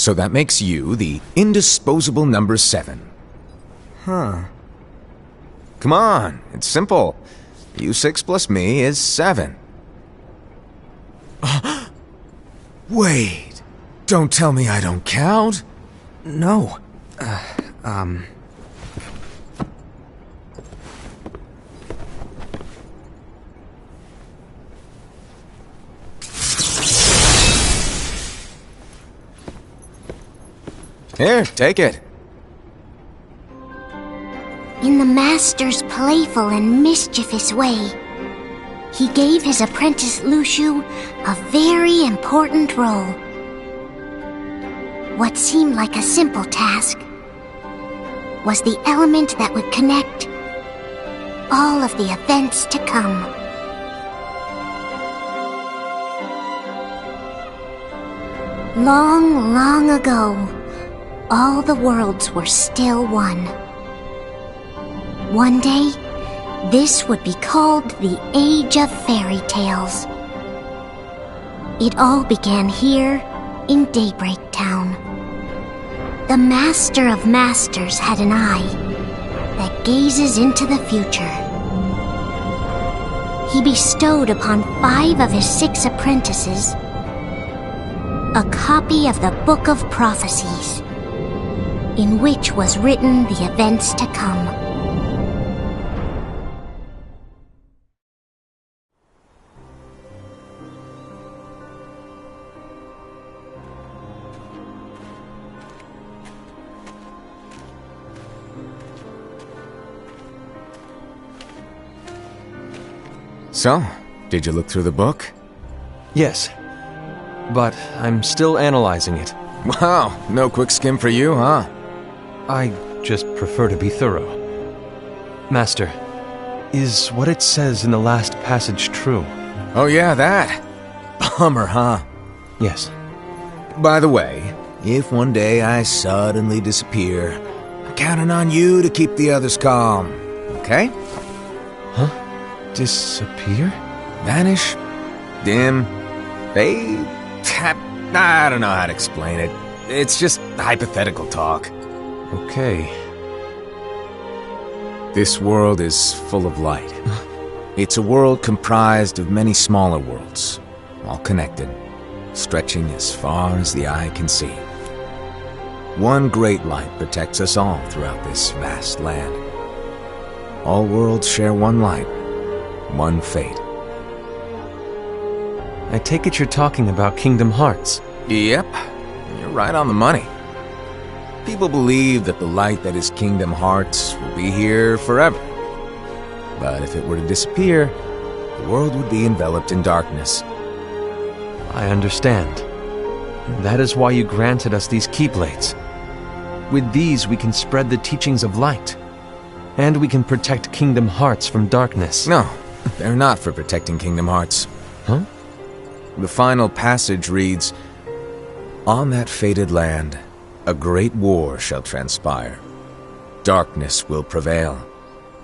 So that makes you the indisposable number 7. Huh. Come on, it's simple. U6 plus me is 7. Wait, don't tell me I don't count? No. Here, take it. In the Master's playful and mischievous way, he gave his apprentice Luciu a very important role. What seemed like a simple task was the element that would connect all of the events to come. Long, long ago, all the worlds were still one. One day, this would be called the Age of Fairy Tales. It all began here in Daybreak Town. The Master of Masters had an eye that gazes into the future. He bestowed upon 5 of his 6 apprentices a copy of the Book of Prophecies, in which was written the events to come. So, did you look through the book? Yes. But I'm still analyzing it. Wow, no quick skim for you, huh? I just prefer to be thorough. Master, is what it says in the last passage true? Oh yeah, that. Bummer, huh? Yes. By the way, if one day I suddenly disappear, I'm counting on you to keep the others calm, okay? Huh? Disappear? Vanish? Dim? Fade? I don't know how to explain it. It's just hypothetical talk. Okay. This world is full of light. It's a world comprised of many smaller worlds, all connected, stretching as far as the eye can see. One great light protects us all throughout this vast land. All worlds share one light, one fate. I take it you're talking about Kingdom Hearts. Yep, you're right on the money. People believe that the light that is Kingdom Hearts will be here forever. But if it were to disappear, the world would be enveloped in darkness. I understand. That is why you granted us these Keyblades. With these we can spread the teachings of light. And we can protect Kingdom Hearts from darkness. No, they're not for protecting Kingdom Hearts. Huh? The final passage reads, "On that fated land, a great war shall transpire. Darkness will prevail,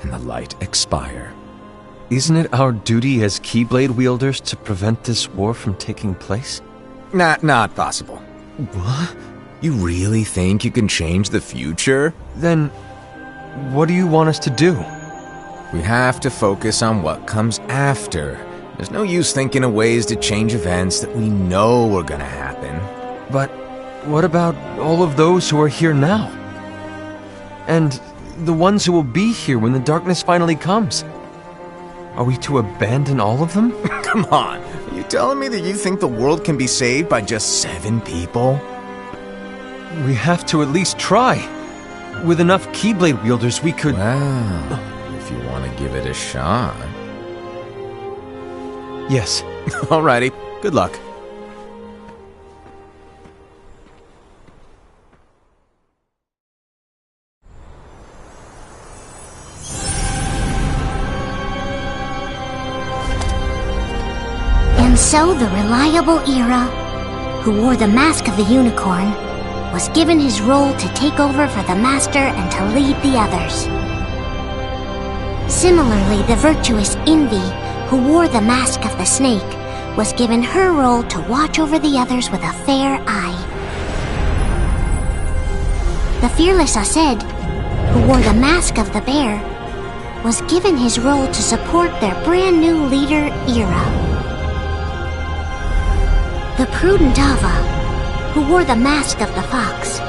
and the light expire." Isn't it our duty as Keyblade wielders to prevent this war from taking place? Not possible. What? You really think you can change the future? Then, what do you want us to do? We have to focus on what comes after. There's no use thinking of ways to change events that we know are gonna happen. But what about all of those who are here now? And the ones who will be here when the darkness finally comes? Are we to abandon all of them? Come on, are you telling me that you think the world can be saved by just 7 people? We have to at least try. With enough Keyblade wielders, we could... Well, if you want to give it a shot. Yes. Alrighty, good luck. And so the reliable Era, who wore the mask of the unicorn, was given his role to take over for the Master and to lead the others. Similarly, the virtuous XII, who wore the mask of the snake, was given her role to watch over the others with a fair eye. The fearless Aced, who wore the mask of the bear, was given his role to support their brand new leader, Ira. The prudent Ava, who wore the mask of the fox,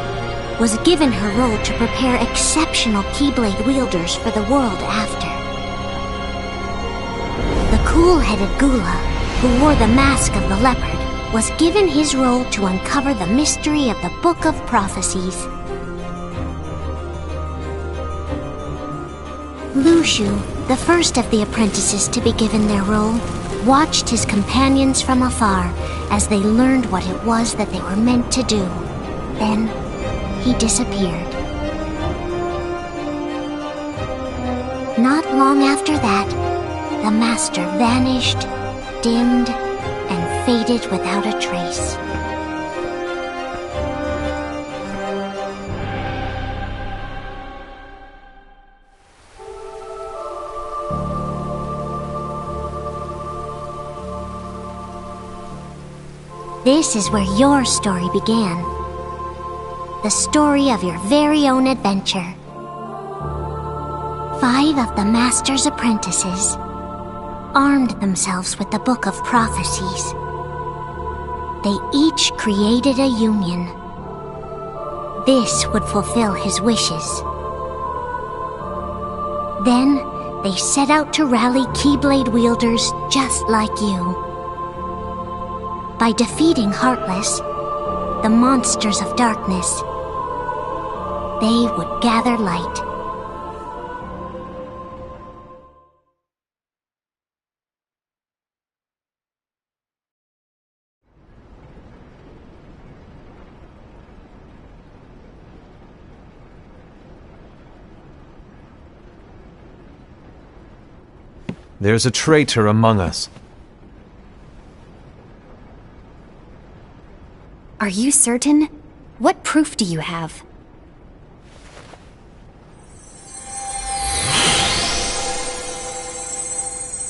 was given her role to prepare exceptional Keyblade wielders for the world after. The cool-headed Gula, who wore the mask of the leopard, was given his role to uncover the mystery of the Book of Prophecies. Lushu, the first of the apprentices to be given their role, watched his companions from afar as they learned what it was that they were meant to do. Then, he disappeared. Not long after that, the master vanished, dimmed, and faded without a trace. This is where your story began. The story of your very own adventure. 5 of the Master's apprentices armed themselves with the Book of Prophecies. They each created a union. This would fulfill his wishes. Then, they set out to rally Keyblade wielders just like you. By defeating Heartless, the monsters of darkness, they would gather light. There's a traitor among us. Are you certain? What proof do you have?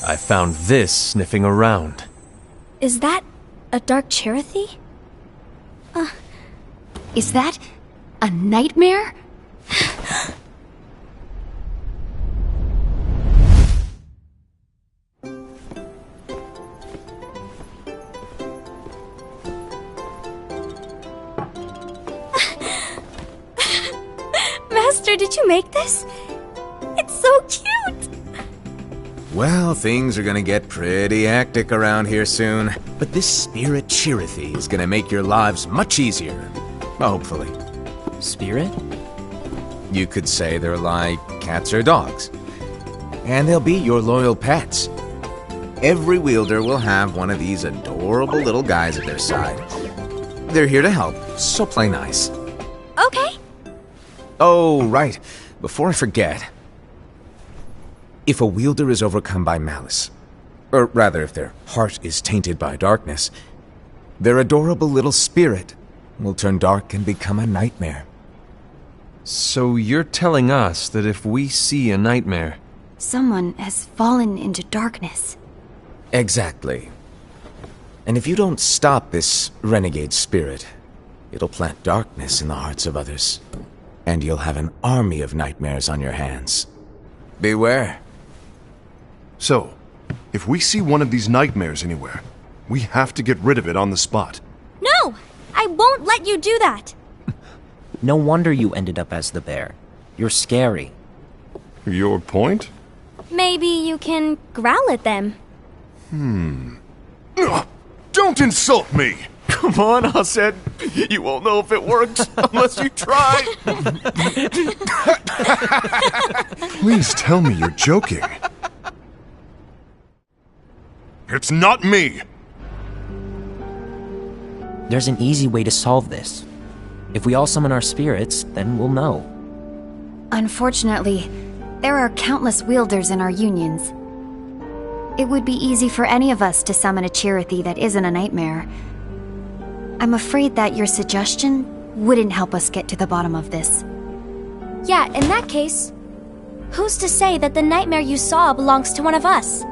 I found this sniffing around. Is that a dark Cherothy? Is that a nightmare? Master, did you make this? It's so cute! Well, things are gonna get pretty hectic around here soon. But this spirit Cherothy is gonna make your lives much easier. Hopefully. Spirit? You could say they're like cats or dogs. And they'll be your loyal pets. Every wielder will have one of these adorable little guys at their side. They're here to help, so play nice. Okay. Oh, right. Before I forget. If a wielder is overcome by malice, or rather if their heart is tainted by darkness, their adorable little spirit will turn dark and become a nightmare. So you're telling us that if we see a nightmare... Someone has fallen into darkness. Exactly. And if you don't stop this renegade spirit, it'll plant darkness in the hearts of others. And you'll have an army of nightmares on your hands. Beware. So, if we see one of these nightmares anywhere, we have to get rid of it on the spot. No! I won't let you do that! No wonder you ended up as the bear. You're scary. Your point? Maybe you can growl at them. Ugh, don't insult me! Come on, Aced. You won't know if it works unless you try. Please tell me you're joking. It's not me! There's an easy way to solve this. If we all summon our spirits, then we'll know. Unfortunately, there are countless wielders in our unions. It would be easy for any of us to summon a Cherothy that isn't a nightmare. I'm afraid that your suggestion wouldn't help us get to the bottom of this. Yeah, in that case, who's to say that the nightmare you saw belongs to one of us?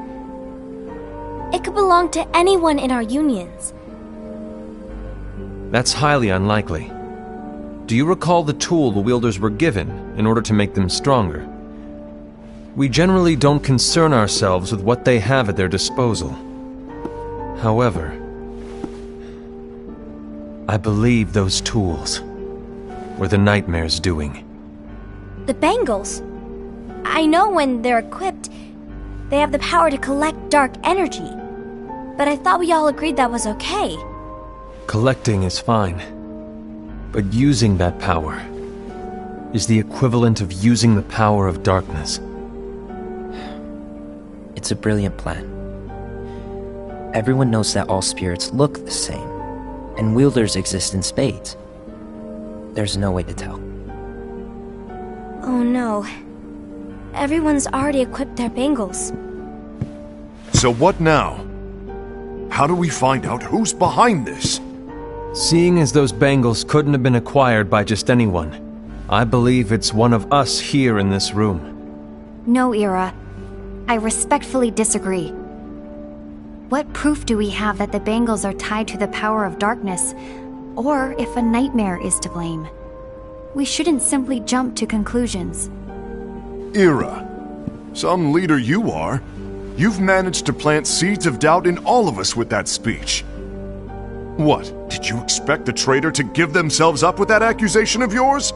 It could belong to anyone in our unions. That's highly unlikely. Do you recall the tool the wielders were given in order to make them stronger? We generally don't concern ourselves with what they have at their disposal. However, I believe those tools were the Nightmare's doing. The bangles. I know when they're equipped, they have the power to collect dark energy. But I thought we all agreed that was okay. Collecting is fine, but using that power is the equivalent of using the power of darkness. It's a brilliant plan. Everyone knows that all spirits look the same, and wielders exist in spades. There's no way to tell. Oh no. Everyone's already equipped their bangles. So what now? How do we find out who's behind this? Seeing as those bangles couldn't have been acquired by just anyone, I believe it's one of us here in this room. No, Ira. I respectfully disagree. What proof do we have that the bangles are tied to the power of darkness, or if a nightmare is to blame? We shouldn't simply jump to conclusions. Ira, some leader you are. You've managed to plant seeds of doubt in all of us with that speech. What, did you expect the traitor to give themselves up with that accusation of yours?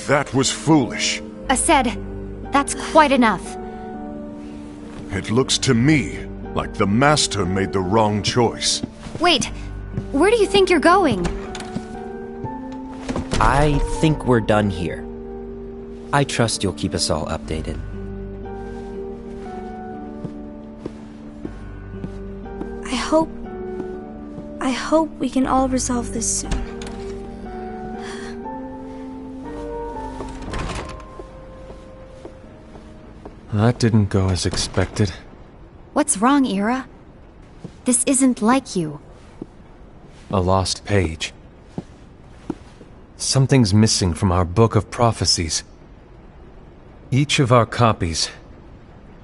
That was foolish. Aced, that's quite enough. It looks to me like the Master made the wrong choice. Wait, where do you think you're going? I think we're done here. I trust you'll keep us all updated. I hope we can all resolve this soon. That didn't go as expected. What's wrong, Ira? This isn't like you. A lost page. Something's missing from our book of prophecies. Each of our copies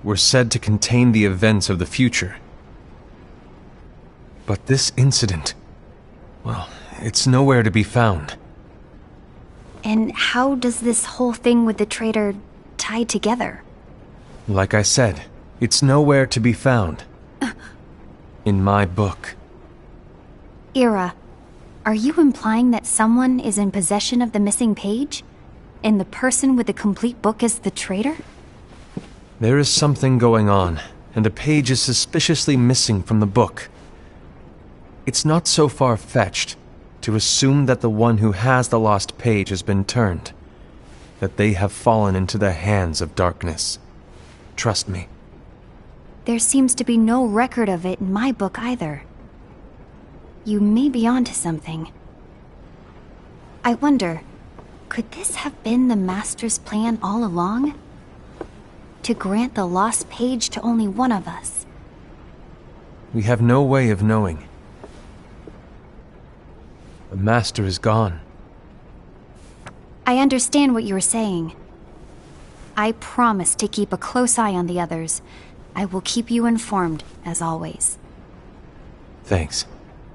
were said to contain the events of the future. But this incident, well, it's nowhere to be found. And how does this whole thing with the traitor tie together? Like I said, it's nowhere to be found. In my book. Ira, are you implying that someone is in possession of the missing page? And the person with the complete book is the traitor? There is something going on, and the page is suspiciously missing from the book. It's not so far-fetched to assume that the one who has the lost page has been turned, that they have fallen into the hands of darkness. Trust me. There seems to be no record of it in my book either. You may be onto something. I wonder, could this have been the Master's plan all along? To grant the lost page to only one of us? We have no way of knowing. The Master is gone. I understand what you're saying. I promise to keep a close eye on the others. I will keep you informed, as always. Thanks.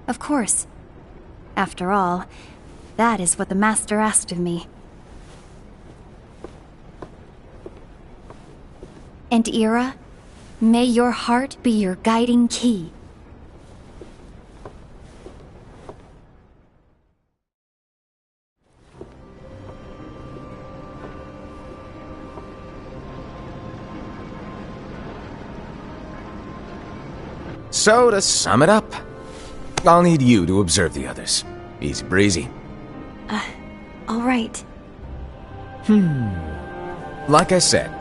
Of course. After all, that is what the Master asked of me. And Ira, may your heart be your guiding key. So, to sum it up, I'll need you to observe the others. Easy breezy. All right. Like I said,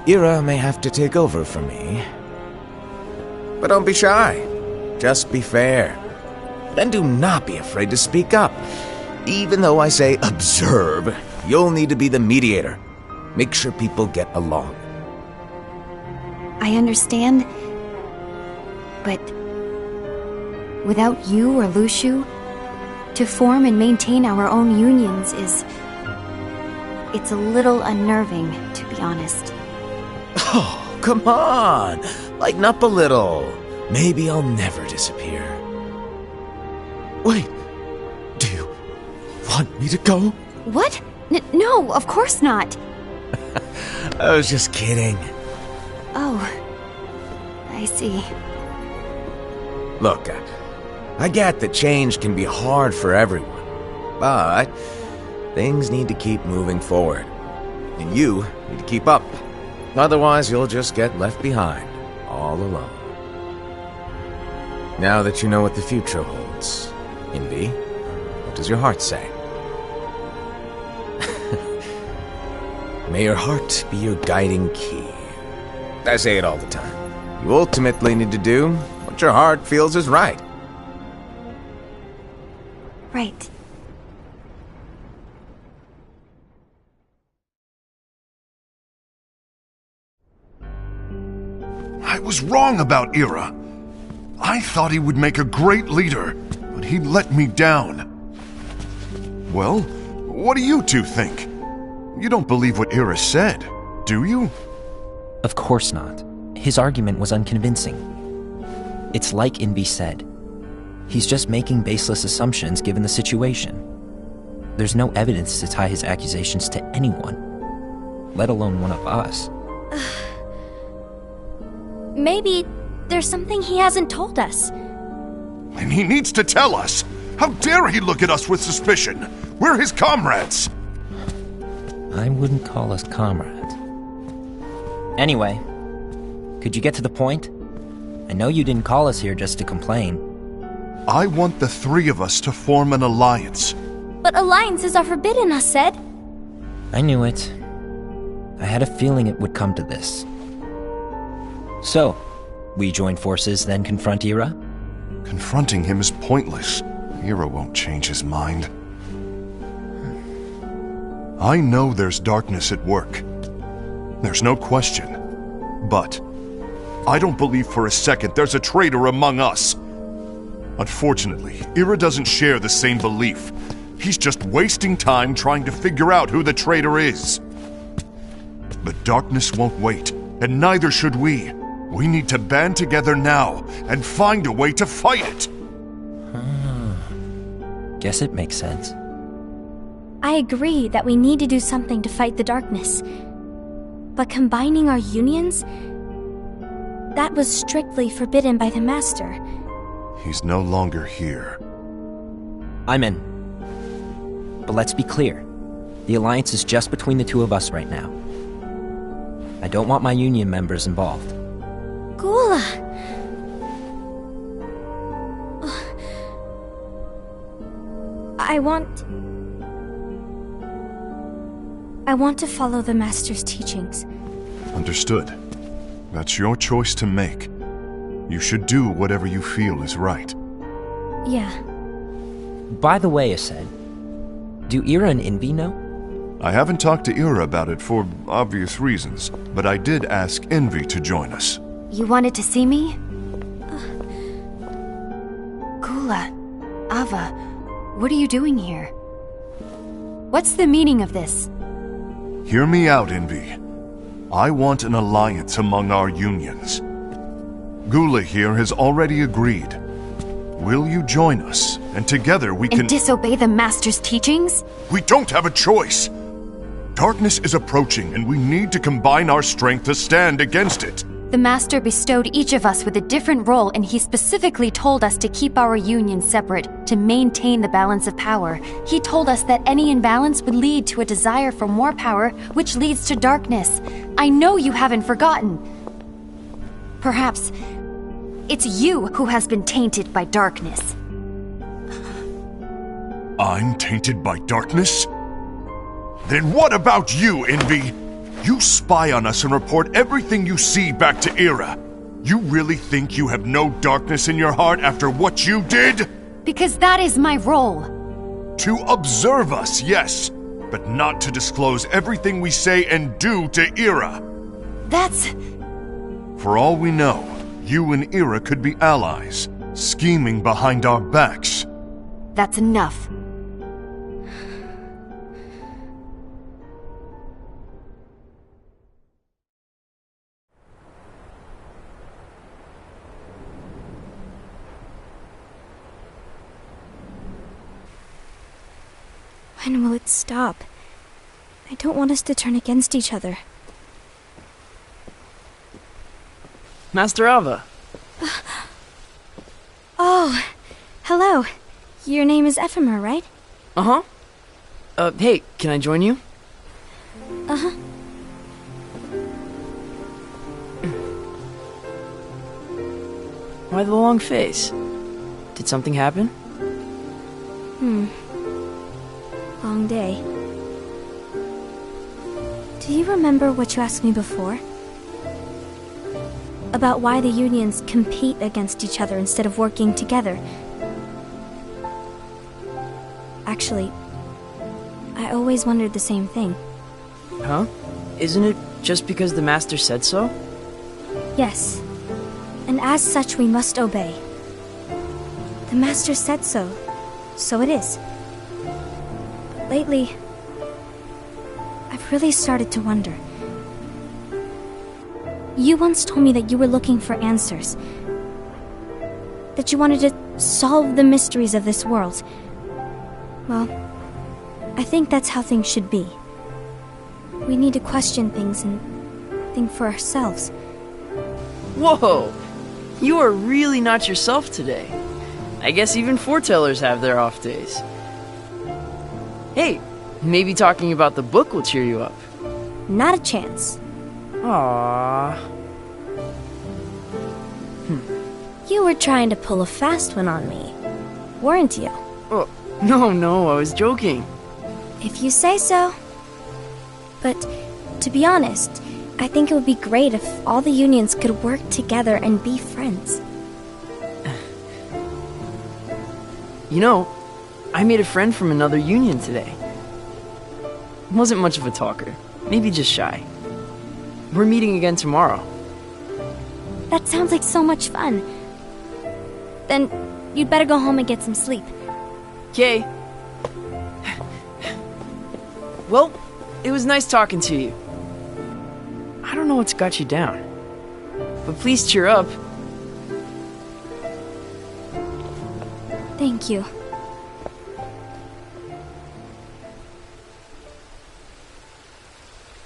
Ira may have to take over for me. But don't be shy. Just be fair. And do not be afraid to speak up. Even though I say observe, you'll need to be the mediator. Make sure people get along. I understand. But without you or Luciu, to form and maintain our own unions it's a little unnerving, to be honest. Oh, come on! Lighten up a little. Maybe I'll never disappear. Wait, do you want me to go? What? No, of course not. I was just kidding. Oh, I see. Look, I get that change can be hard for everyone, but things need to keep moving forward. And you need to keep up. Otherwise, you'll just get left behind, all alone. Now that you know what the future holds, XII, what does your heart say? May your heart be your guiding key. I say it all the time. You ultimately need to do what your heart feels is right. Right. I was wrong about Ira. I thought he would make a great leader, but he let me down. Well, what do you two think? You don't believe what Ira said, do you? Of course not. His argument was unconvincing. It's like XII said. He's just making baseless assumptions given the situation. There's no evidence to tie his accusations to anyone, let alone one of us. Maybe there's something he hasn't told us. And he needs to tell us! How dare he look at us with suspicion? We're his comrades! I wouldn't call us comrades. Anyway, could you get to the point? I know you didn't call us here just to complain. I want the three of us to form an alliance. But alliances are forbidden, us said. I knew it. I had a feeling it would come to this. So, we join forces, then confront Ira? Confronting him is pointless. Ira won't change his mind. I know there's darkness at work. There's no question. But I don't believe for a second there's a traitor among us. Unfortunately, Ira doesn't share the same belief. He's just wasting time trying to figure out who the traitor is. But darkness won't wait, and neither should we. We need to band together now and find a way to fight it. Guess it makes sense. I agree that we need to do something to fight the darkness. But combining our unions? That was strictly forbidden by the Master. He's no longer here. I'm in. But let's be clear. The alliance is just between the two of us right now. I don't want my union members involved. Gula! I want to follow the Master's teachings. Understood. That's your choice to make. You should do whatever you feel is right. Yeah. By the way, Aced, do Ira and XII know? I haven't talked to Ira about it for obvious reasons, but I did ask XII to join us. You wanted to see me? Gula, Ava, what are you doing here? What's the meaning of this? Hear me out, XII. I want an alliance among our unions. Gula here has already agreed. Will you join us? And together we can... And disobey the Master's teachings? We don't have a choice! Darkness is approaching, and we need to combine our strength to stand against it. The Master bestowed each of us with a different role, and he specifically told us to keep our union separate, to maintain the balance of power. He told us that any imbalance would lead to a desire for more power, which leads to darkness. I know you haven't forgotten. Perhaps it's you who has been tainted by darkness. I'm tainted by darkness? Then what about you, XII? You spy on us and report everything you see back to Ira. You really think you have no darkness in your heart after what you did? Because that is my role. To observe us, yes, but not to disclose everything we say and do to Ira. That's... For all we know, you and Ira could be allies, scheming behind our backs. That's enough. When will it stop? I don't want us to turn against each other. Master Alva. Oh, hello. Your name is Ephemer, right? Uh-huh. Hey, can I join you? Uh-huh. Why the long face? Did something happen? Long day. Do you remember what you asked me before? About why the unions compete against each other instead of working together. Actually, I always wondered the same thing. Huh? Isn't it just because the Master said so? Yes. And as such, we must obey. The Master said so, so it is. But lately, I've really started to wonder. You once told me that you were looking for answers. That you wanted to solve the mysteries of this world. Well, I think that's how things should be. We need to question things and think for ourselves. Whoa! You are really not yourself today. I guess even foretellers have their off days. Hey, maybe talking about the book will cheer you up. Not a chance. Aww. You were trying to pull a fast one on me, weren't you? Oh, no, I was joking. If you say so. But, to be honest, I think it would be great if all the unions could work together and be friends. You know, I made a friend from another union today. Wasn't much of a talker, maybe just shy. We're meeting again tomorrow. That sounds like so much fun. Then, you'd better go home and get some sleep. Okay. Well, it was nice talking to you. I don't know what's got you down, but please cheer up. Thank you.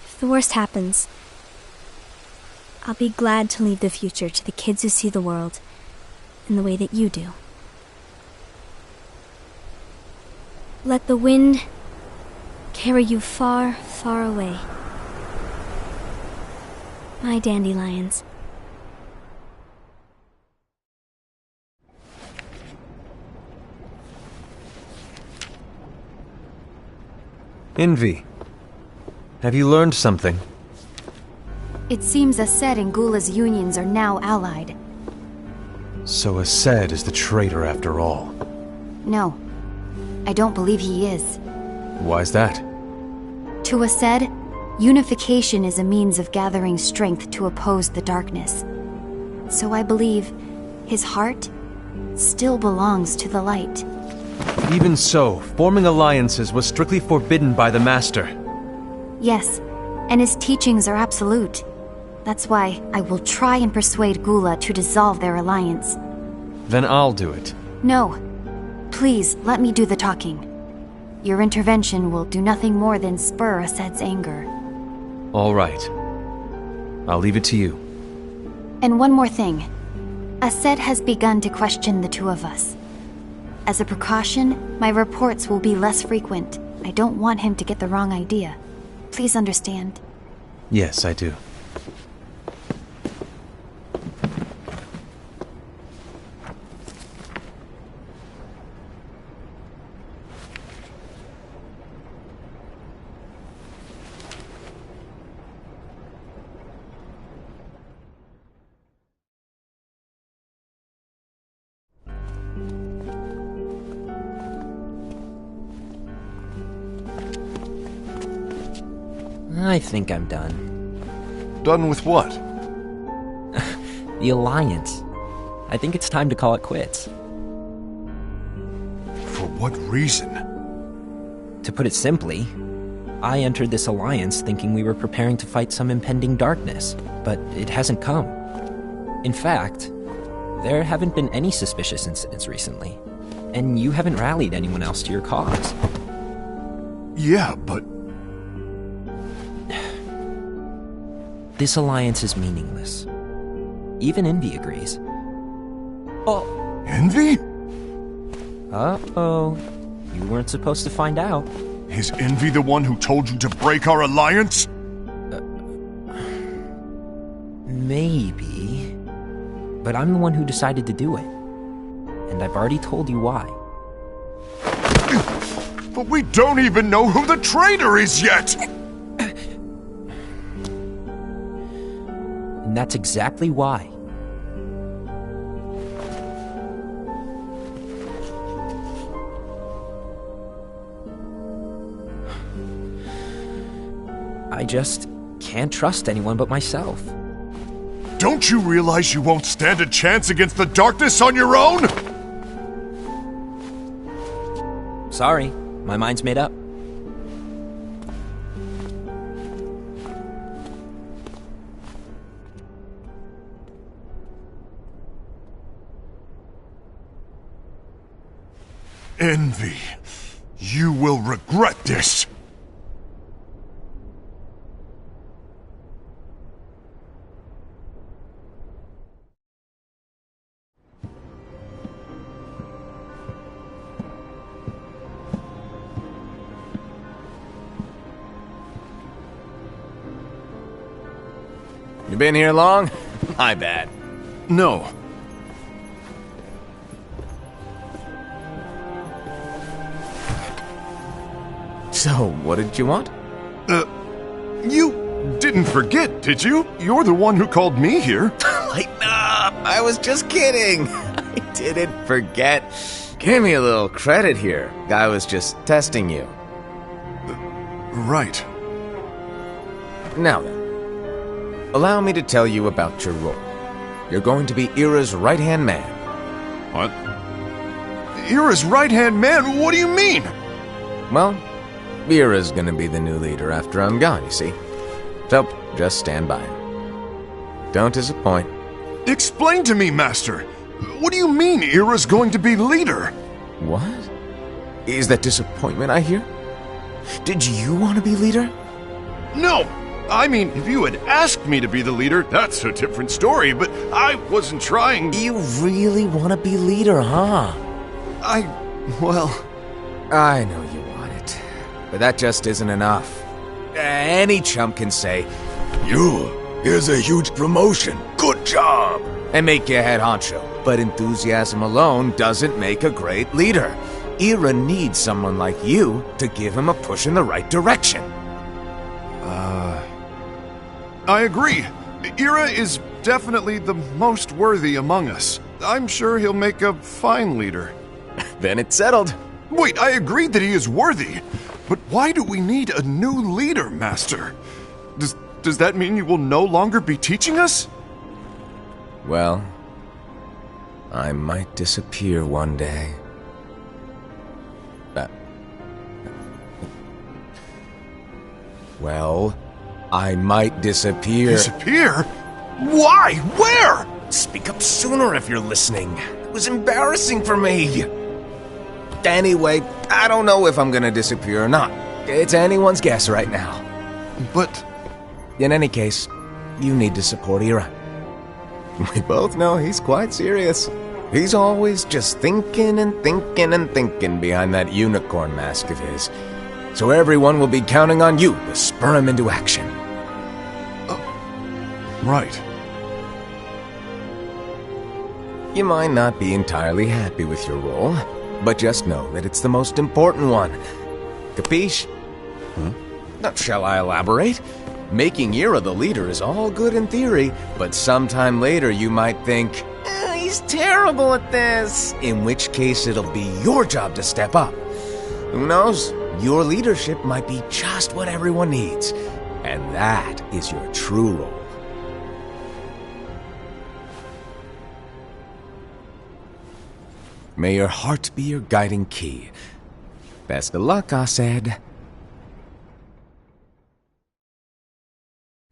If the worst happens, I'll be glad to leave the future to the kids who see the world in the way that you do. Let the wind carry you far, far away. My dandelions. XII.V, have you learned something? It seems XII and Gula's unions are now allied. So XII is the traitor after all. No, I don't believe he is. Why's that? To XII, unification is a means of gathering strength to oppose the darkness. So I believe his heart still belongs to the light. Even so, forming alliances was strictly forbidden by the Master. Yes, and his teachings are absolute. That's why I will try and persuade Gula to dissolve their alliance. Then I'll do it. No. Please, let me do the talking. Your intervention will do nothing more than spur XII's anger. All right. I'll leave it to you. And one more thing. XII has begun to question the two of us. As a precaution, my reports will be less frequent. I don't want him to get the wrong idea. Please understand. Yes, I do. I think I'm done. Done with what? The Alliance. I think it's time to call it quits. For what reason? To put it simply, I entered this alliance thinking we were preparing to fight some impending darkness, but it hasn't come. In fact, there haven't been any suspicious incidents recently, and you haven't rallied anyone else to your cause. Yeah, but... This alliance is meaningless. Even Envy agrees. Oh. Envy? Uh-oh. You weren't supposed to find out. Is Envy the one who told you to break our alliance? Maybe. But I'm the one who decided to do it. And I've already told you why. But we don't even know who the traitor is yet! And that's exactly why. I just can't trust anyone but myself. Don't you realize you won't stand a chance against the darkness on your own? Sorry, my mind's made up. Envy, you will regret this. You been here long? My bad. No. So, what did you want? You didn't forget, did you? You're the one who called me here. Lighten up! I was just kidding! I didn't forget. Give me a little credit here. I was just testing you. Right. Now then, allow me to tell you about your role. You're going to be Ira's right-hand man. What? Ira's right-hand man? What do you mean? Well, Ira's gonna be the new leader after I'm gone, you see. So, just stand by. Don't disappoint. Explain to me, Master. What do you mean Ira's going to be leader? What? Is that disappointment I hear? Did you want to be leader? No! I mean, if you had asked me to be the leader, that's a different story, but I wasn't trying... You really want to be leader, huh? Well... I know you want it, but that just isn't enough. Any chump can say, here's a huge promotion, good job, and make you head honcho. But enthusiasm alone doesn't make a great leader. Ira needs someone like you to give him a push in the right direction. I agree. Ira is definitely the most worthy among us. I'm sure he'll make a fine leader. Then it's settled. Wait, I agreed that he is worthy. But why do we need a new leader, Master? Does that mean you will no longer be teaching us? Well, I might disappear one day. Well, I might disappear. Disappear? Why? Where? Speak up sooner if you're listening. It was embarrassing for me. Anyway, I don't know if I'm gonna disappear or not. It's anyone's guess right now. But... In any case, you need to support Ira. We both know he's quite serious. He's always just thinking and thinking and thinking behind that unicorn mask of his. So everyone will be counting on you to spur him into action. Right. You might not be entirely happy with your role, but just know that it's the most important one. Capiche? Now, shall I elaborate? Making Ira the leader is all good in theory, but sometime later you might think, he's terrible at this, in which case it'll be your job to step up. Who knows? Your leadership might be just what everyone needs, and that is your true role. May your heart be your guiding key. Best of luck, I said.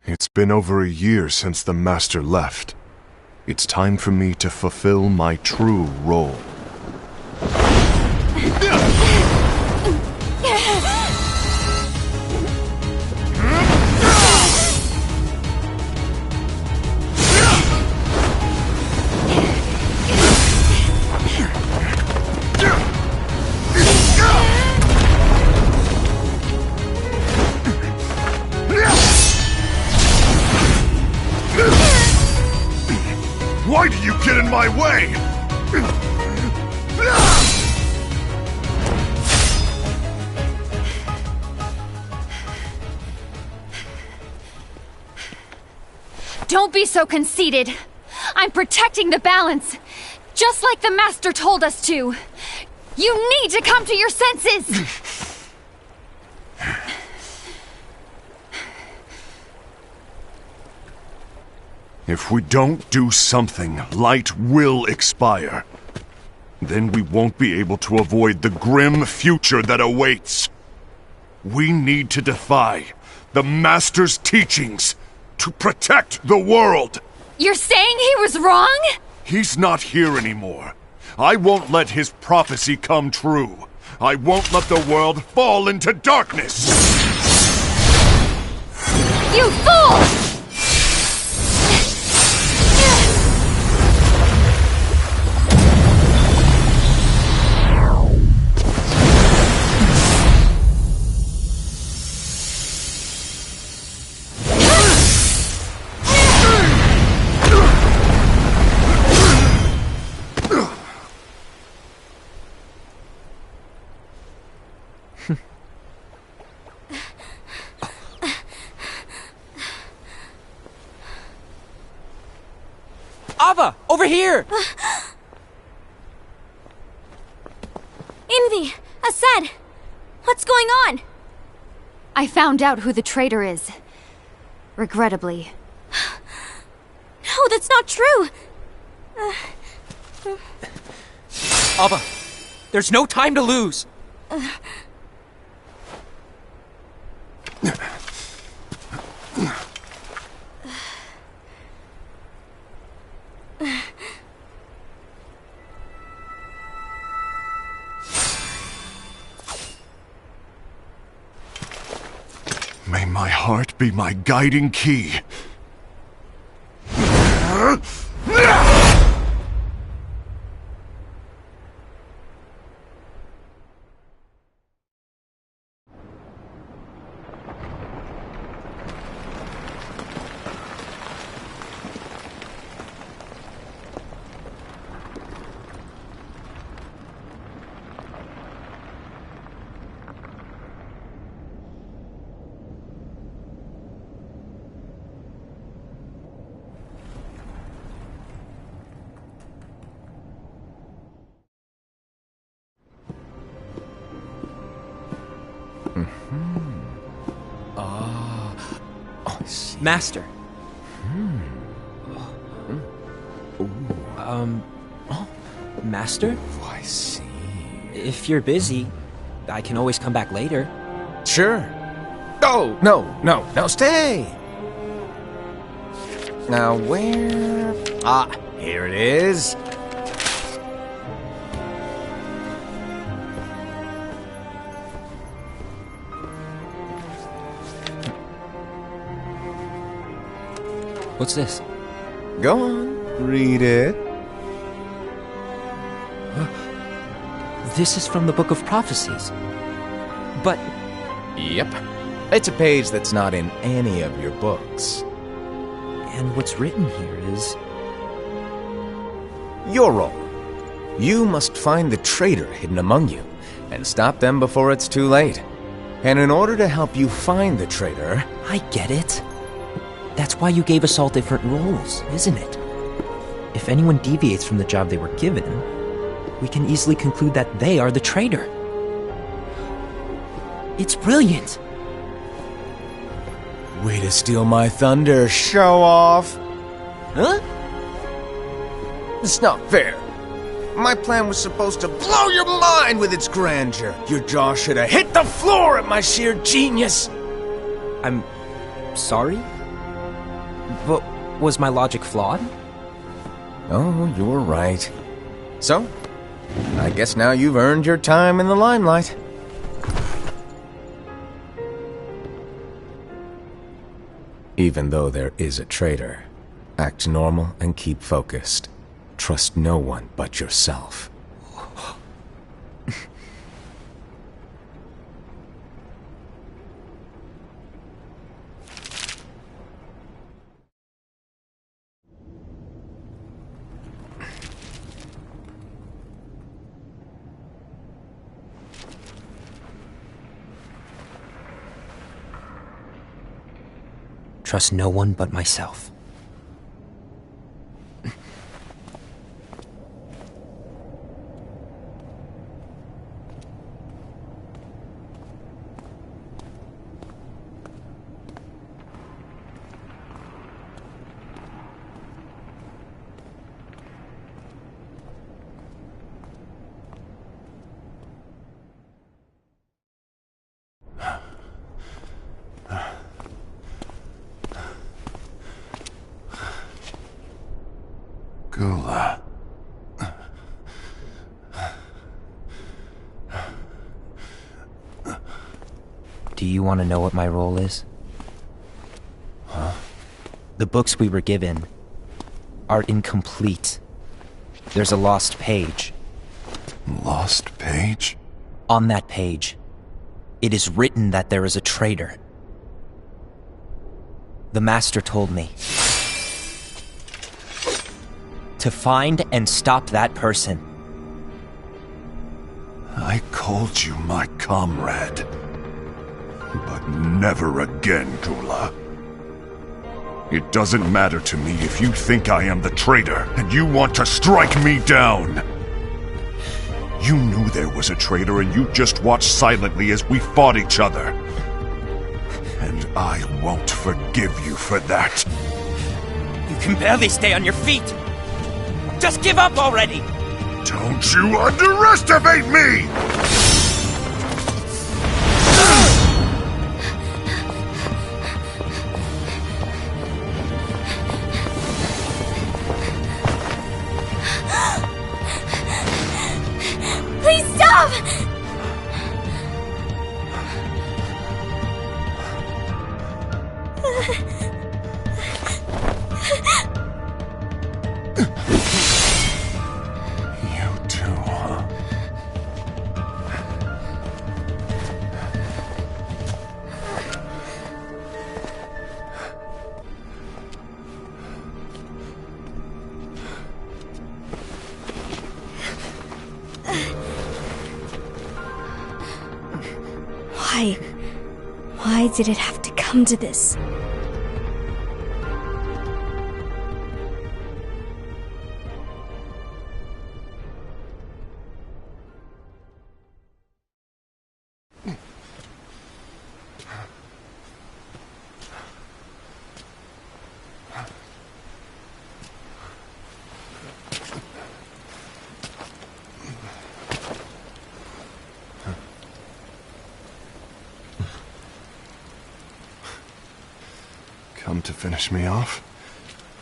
It's been over a year since the Master left. It's time for me to fulfill my true role. my way! Don't be so conceited. I'm protecting the balance, just like the Master told us to. You need to come to your senses! If we don't do something, light will expire. Then we won't be able to avoid the grim future that awaits. We need to defy the Master's teachings to protect the world. You're saying he was wrong? He's not here anymore. I won't let his prophecy come true. I won't let the world fall into darkness. You fool! Ava, over here! XII-V! Asad! What's going on? I found out who the traitor is. Regrettably. No, that's not true! Ava, there's no time to lose! May my heart be my guiding key. Master. Master? Oh, I see. If you're busy, I can always come back later. Sure. Oh, no, stay! Now, where... Ah, here it is. What's this? Go on, read it. This is from the Book of Prophecies. But... Yep. It's a page that's not in any of your books. And what's written here is... Your role. You must find the traitor hidden among you, and stop them before it's too late. And in order to help you find the traitor... I get it. That's why you gave us all different roles, isn't it? If anyone deviates from the job they were given, we can easily conclude that they are the traitor. It's brilliant! Way to steal my thunder, show off! Huh? It's not fair. My plan was supposed to blow your mind with its grandeur. Your jaw should have hit the floor at my sheer genius! I'm... sorry? But was my logic flawed? Oh, you're right. So, I guess now you've earned your time in the limelight. Even though there is a traitor, act normal and keep focused. Trust no one but yourself. trust no one but myself. Gula. Do you want to know what my role is? Huh? The books we were given are incomplete. There's a lost page. Lost page? On that page, it is written that there is a traitor. The Master told me to find and stop that person. I called you my comrade. But never again, Gula. It doesn't matter to me if you think I am the traitor and you want to strike me down. You knew there was a traitor and you just watched silently as we fought each other. And I won't forgive you for that. You can barely stay on your feet. Just give up already! Don't you underestimate me! Please stop! You too, huh? Why did it have to come to this? Come to finish me off?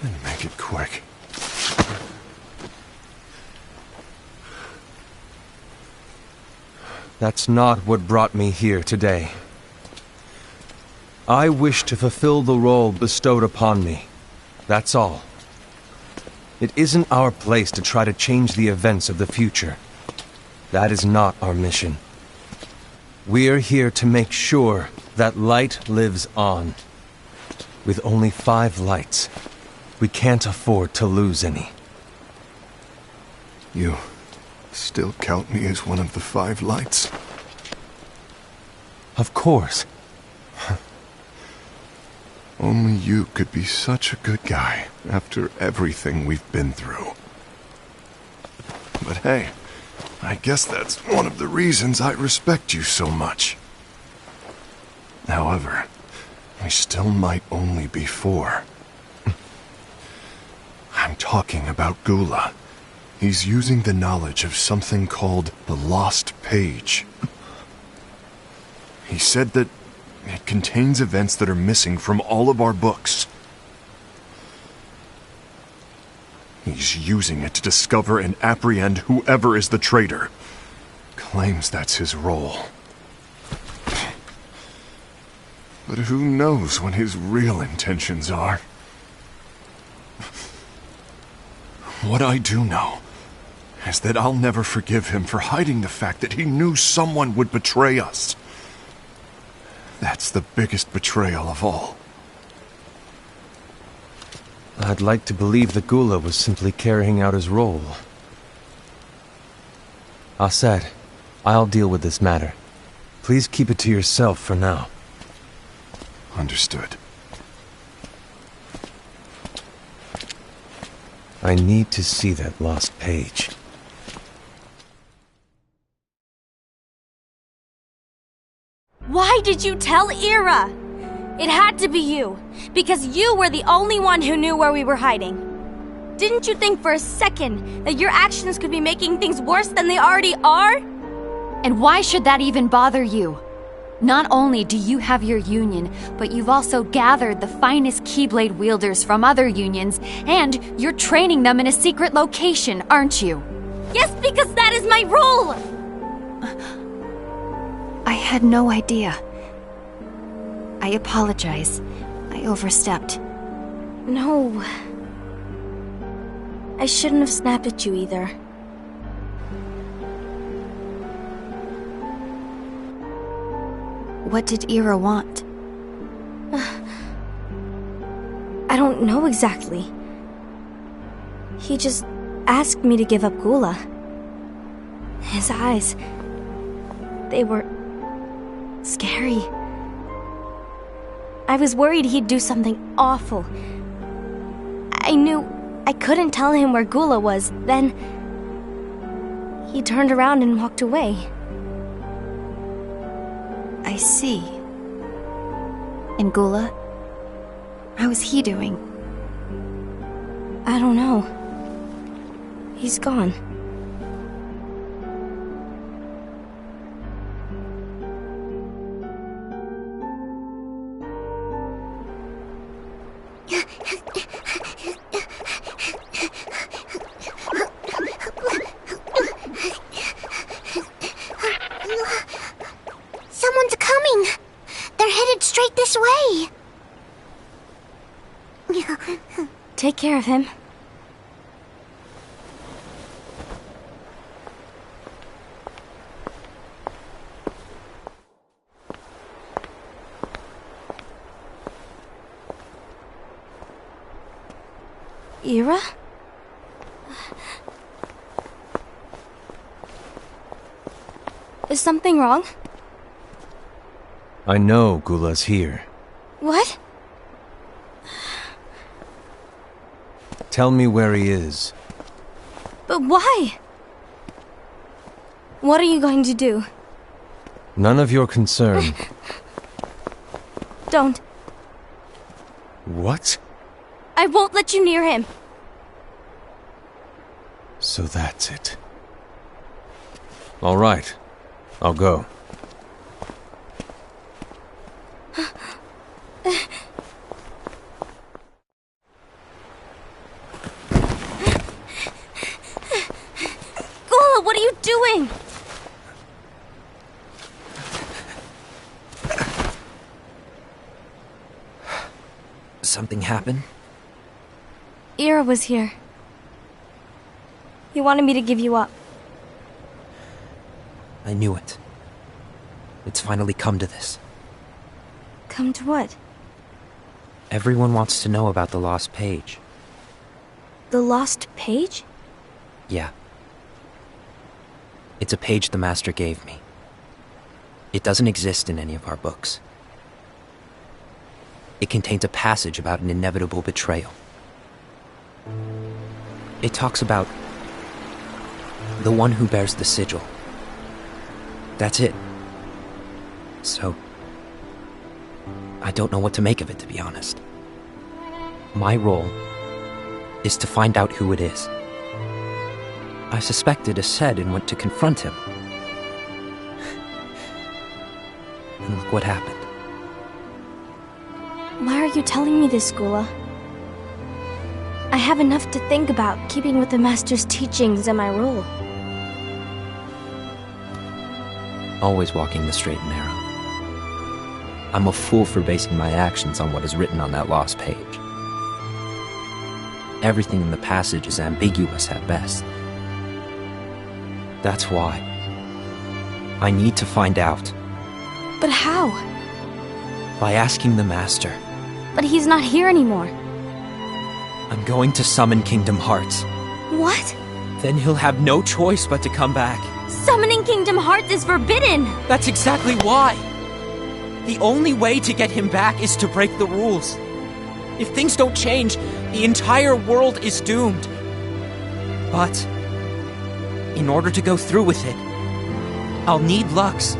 Then make it quick. That's not what brought me here today. I wish to fulfill the role bestowed upon me. That's all. It isn't our place to try to change the events of the future. That is not our mission. We're here to make sure that light lives on. With only 5 lights, we can't afford to lose any. You still count me as one of the 5 lights? Of course. Only you could be such a good guy after everything we've been through. But hey, I guess that's one of the reasons I respect you so much. However, we still might only be 4. I'm talking about Gula. He's using the knowledge of something called the Lost Page. He said that it contains events that are missing from all of our books. He's using it to discover and apprehend whoever is the traitor. Claims that's his role. But who knows what his real intentions are? What I do know is that I'll never forgive him for hiding the fact that he knew someone would betray us. That's the biggest betrayal of all. I'd like to believe that Gula was simply carrying out his role. Aset, I'll deal with this matter. Please keep it to yourself for now. Understood. I need to see that lost page. Why did you tell Ira? It had to be you, because you were the only one who knew where we were hiding. Didn't you think for a second that your actions could be making things worse than they already are? And why should that even bother you? Not only do you have your union, but you've also gathered the finest Keyblade wielders from other unions, and you're training them in a secret location, aren't you? Yes, because that is my role! I had no idea. I apologize. I overstepped. No. I shouldn't have snapped at you either. What did Ira want? I don't know exactly. He just asked me to give up Gula. His eyes... they were... scary. I was worried he'd do something awful. I knew I couldn't tell him where Gula was. Then he turned around and walked away. I see. And Gula? How is he doing? I don't know. He's gone. Someone's coming! They're headed straight this way! Take care of him. Ira? Is something wrong? I know Gula's here. What? Tell me where he is. But why? What are you going to do? None of your concern. Don't. What? I won't let you near him. So that's it. All right. I'll go. Gula, what are you doing? Something happened? Ira was here. He wanted me to give you up. I knew it. It's finally come to this. Come to what? Everyone wants to know about the lost page. The lost page? Yeah. It's a page the Master gave me. It doesn't exist in any of our books. It contains a passage about an inevitable betrayal. It talks about the one who bears the sigil. That's it. So, I don't know what to make of it, to be honest. My role is to find out who it is. I suspected Aced and went to confront him. And look what happened. Why are you telling me this, Gula? I have enough to think about, keeping with the Master's teachings and my role. Always walking the straight and narrow. I'm a fool for basing my actions on what is written on that lost page. Everything in the passage is ambiguous at best. That's why I need to find out. But how? By asking the Master. But he's not here anymore. I'm going to summon Kingdom Hearts. What? Then he'll have no choice but to come back. Summoning Kingdom Hearts is forbidden! That's exactly why! The only way to get him back is to break the rules. If things don't change, the entire world is doomed. But in order to go through with it, I'll need Lux.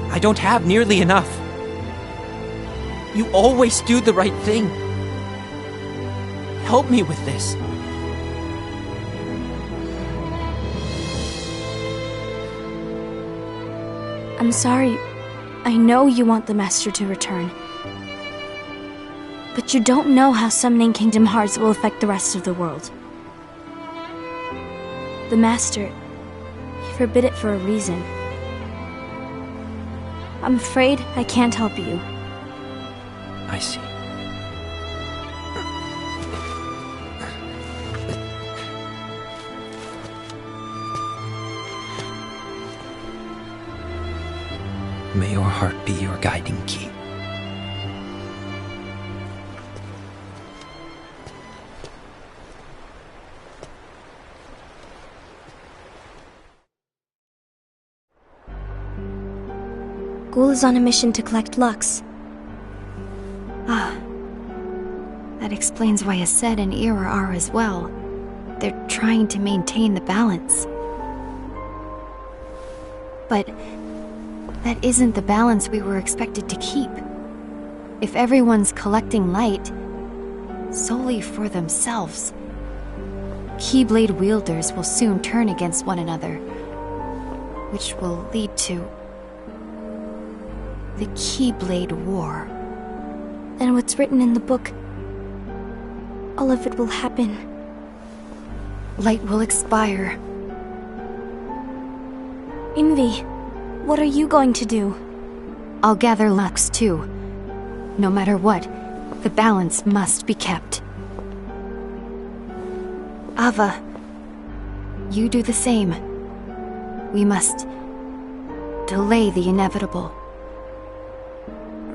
I don't have nearly enough. You always do the right thing. Help me with this. I'm sorry. I know you want the Master to return. But you don't know how summoning Kingdom Hearts will affect the rest of the world. The Master, he forbid it for a reason. I'm afraid I can't help you. I see. May your heart be your guiding key. Ghoul is on a mission to collect Lux. That explains why Aced and Ira are as well. They're trying to maintain the balance. But that isn't the balance we were expected to keep. If everyone's collecting light solely for themselves, Keyblade wielders will soon turn against one another, which will lead to the Keyblade War. Then what's written in the book, all of it will happen. Light will expire. XII-V, what are you going to do? I'll gather Lux too. No matter what, the balance must be kept. Ava, you do the same. We must delay the inevitable.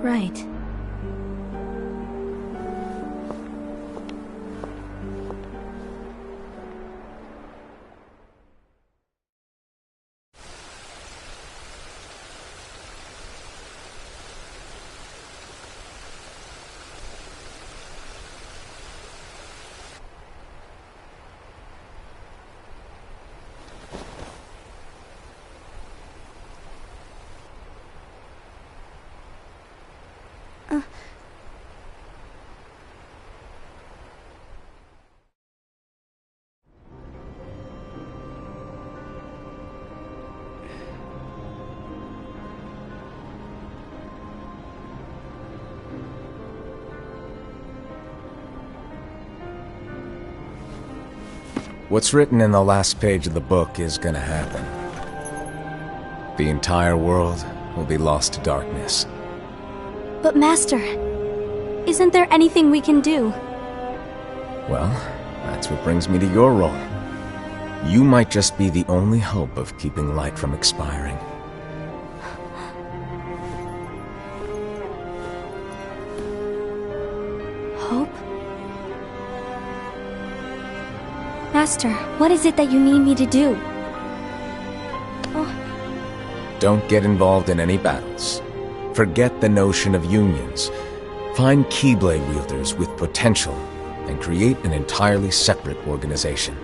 Right. What's written in the last page of the book is gonna happen. The entire world will be lost to darkness. But Master, isn't there anything we can do? Well, that's what brings me to your role. You might just be the only hope of keeping light from expiring. Hope? Master, what is it that you need me to do? Don't get involved in any battles. Forget the notion of unions. Find Keyblade wielders with potential and create an entirely separate organization.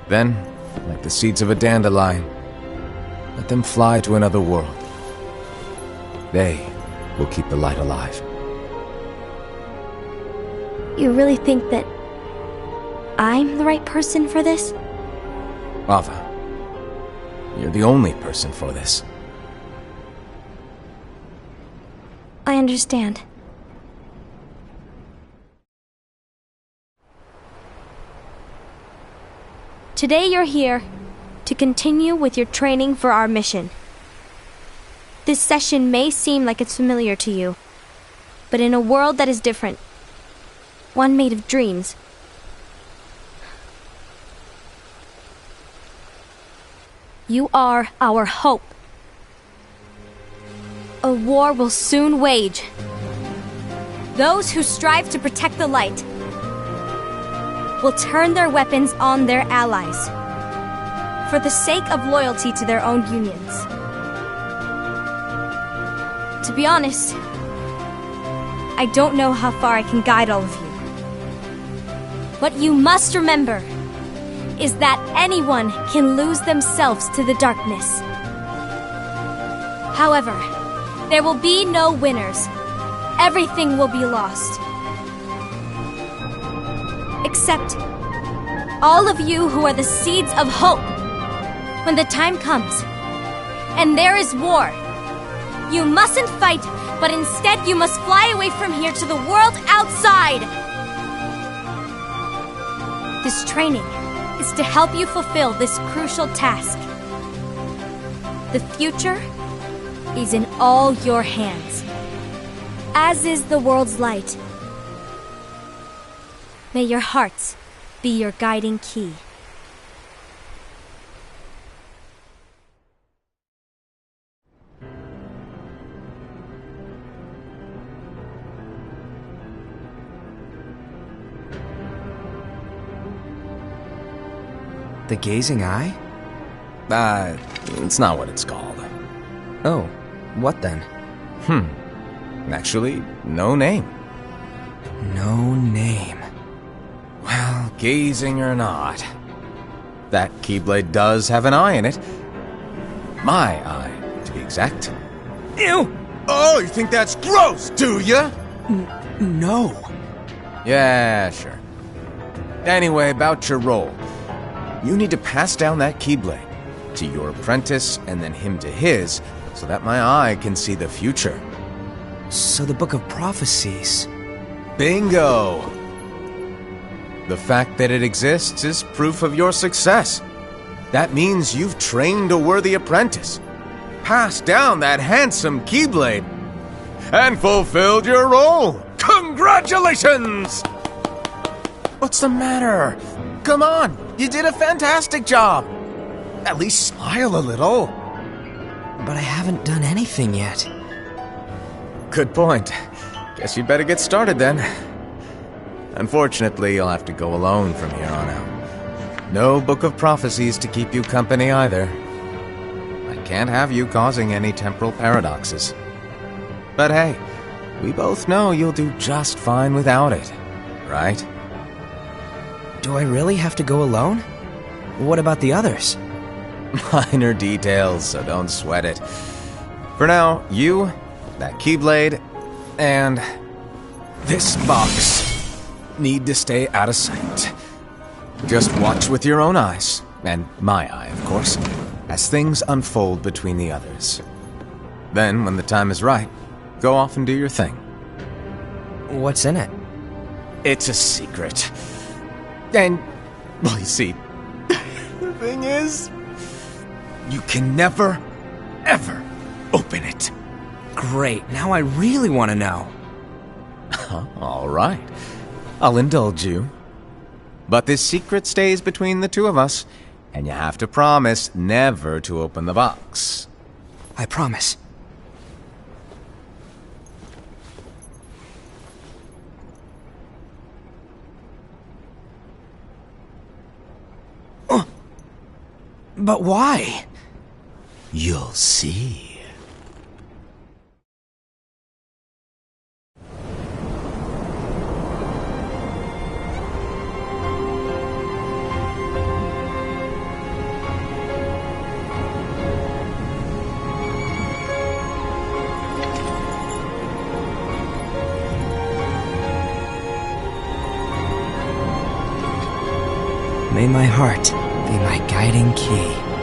Then, like the seeds of a dandelion, let them fly to another world. They will keep the light alive. You really think that I'm the right person for this? Ava, you're the only person for this. I understand. Today you're here to continue with your training for our mission. This session may seem like it's familiar to you, but in a world that is different, one made of dreams, you are our hope. A war will soon wage. Those who strive to protect the light will turn their weapons on their allies for the sake of loyalty to their own unions. To be honest, I don't know how far I can guide all of you. But you must remember, is that anyone can lose themselves to the darkness. However, there will be no winners. Everything will be lost. Except all of you who are the seeds of hope. When the time comes, and there is war, you mustn't fight, but instead you must fly away from here to the world outside. This training is to help you fulfill this crucial task. The future is in all your hands, as is the world's light. May your hearts be your guiding key. The gazing eye? It's not what it's called. Oh, what then? Actually, no name. No name. Well, gazing or not, that Keyblade does have an eye in it. My eye, to be exact. Ew! Oh, you think that's gross, do ya? No. Yeah, sure. Anyway, about your role. You need to pass down that Keyblade to your apprentice and then him to his, so that my eye can see the future. So the Book of Prophecies... Bingo! The fact that it exists is proof of your success. That means you've trained a worthy apprentice, passed down that handsome Keyblade, and fulfilled your role. Congratulations! What's the matter? Come on, you did a fantastic job. At least smile a little. But I haven't done anything yet. Good point. Guess you'd better get started then. Unfortunately, you'll have to go alone from here on out. No Book of Prophecies to keep you company either. I can't have you causing any temporal paradoxes. But hey, we both know you'll do just fine without it, right? Do I really have to go alone? What about the others? Minor details, so don't sweat it. For now, you, that Keyblade, and this box need to stay out of sight. Just watch with your own eyes, and my eye, of course, as things unfold between the others. Then, when the time is right, go off and do your thing. What's in it? It's a secret. And, well, you see, the thing is, you can never, ever open it. Great, now I really want to know. All right, I'll indulge you. But this secret stays between the two of us, and you have to promise never to open the box. I promise. But why? You'll see. May my heart be my guiding key.